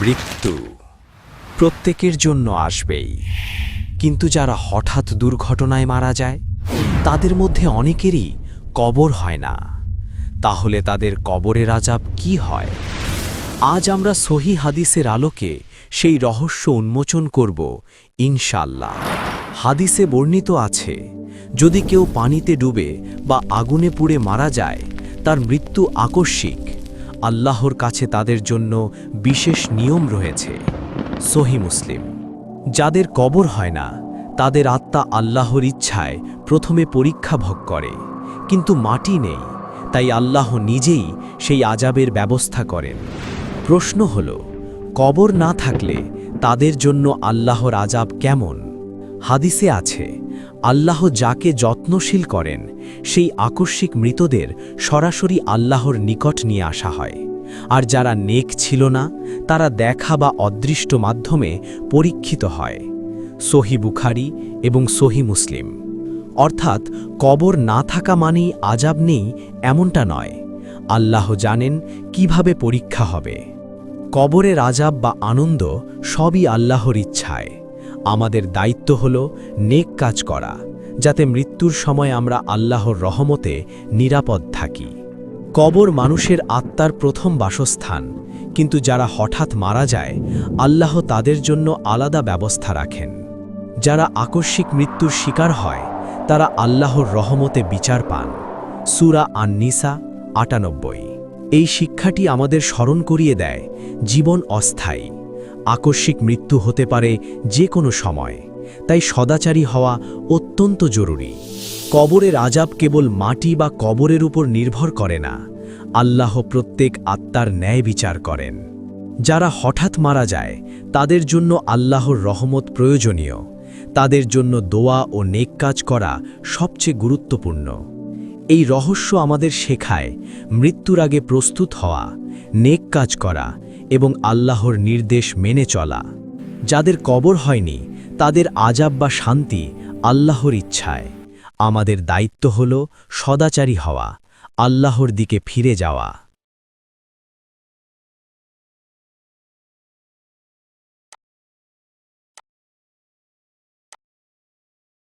মৃত্যু প্রত্যেকের জন্য আসবেই, কিন্তু যারা হঠাৎ দুর্ঘটনায় মারা যায় তাদের মধ্যে অনেকেরই কবর হয় না। তাহলে তাদের কবরের আযাব কি হয়? আজ আমরা সহিহ হাদিসের আলোকে সেই রহস্য উন্মোচন করব ইনশাআল্লাহ। হাদিসে বর্ণিত আছে, যদি কেউ পানিতে ডুবে বা আগুনে পুড়ে মারা যায় তার মৃত্যু আকস্মিক। আল্লাহর কাছে তাদের জন্য বিশেষ নিয়ম রয়েছে। সহিহ মুসলিম। যাদের কবর হয় না তাদের আত্মা আল্লাহর ইচ্ছায় প্রথমে পরীক্ষা ভোগ করে, কিন্তু মাটি নেই, তাই আল্লাহ নিজেই সেই আযাবের ব্যবস্থা করেন। প্রশ্ন হল, কবর না থাকলে তাদের জন্য আল্লাহর আযাব কেমন? হাদিসে আছে, আল্লাহ যাকে যত্নশীল করেন সেই আকস্মিক মৃতদের সরাসরি আল্লাহর নিকট নিয়ে আসা হয়, আর যারা নেক ছিল না তারা দেখা বা অদৃষ্ট মাধ্যমে পরীক্ষিত হয়। সহিহ বুখারী এবং সহিহ মুসলিম। অর্থাৎ কবর না থাকা মানেই আযাব নেই এমনটা নয়। আল্লাহ জানেন কিভাবে পরীক্ষা হবে। কবরের আযাব বা আনন্দ সবই আল্লাহর ইচ্ছায়। আমাদের দায়িত্ব হল নেক কাজ করা, যাতে মৃত্যুর সময় আমরা আল্লাহর রহমতে নিরাপদ থাকি। কবর মানুষের আত্মার প্রথম বাসস্থান, কিন্তু যারা হঠাৎ মারা যায় আল্লাহ তাদের জন্য আলাদা ব্যবস্থা রাখেন। যারা আকস্মিক মৃত্যুর শিকার হয় তারা আল্লাহর রহমতে বিচার পান। সূরা আন-নিসা ৯৮। এই শিক্ষাটি আমাদের স্মরণ করিয়ে দেয়, জীবন অস্থায়ী, আকস্মিক মৃত্যু হতে পারে যে কোনো সময়, তাই সদাচারী হওয়া অত্যন্ত জরুরি। কবরের আযাব কেবল মাটি বা কবরের উপর নির্ভর করে না, আল্লাহ প্রত্যেক আত্মার ন্যায় বিচার করেন। যারা হঠাৎ মারা যায় তাদের জন্য আল্লাহর রহমত প্রয়োজনীয়, তাদের জন্য দোয়া ও নেক কাজ করা সবচেয়ে গুরুত্বপূর্ণ। এই রহস্য আমাদের শেখায় মৃত্যুর আগে প্রস্তুত হওয়া, নেক কাজ করা এবং আল্লাহর নির্দেশ মেনে চলা। যাদের কবর হয়নি তাদের আযাব বা শান্তি আল্লাহর ইচ্ছায়। আমাদের দায়িত্ব হল সদাচারী হওয়া, আল্লাহর দিকে ফিরে যাওয়া।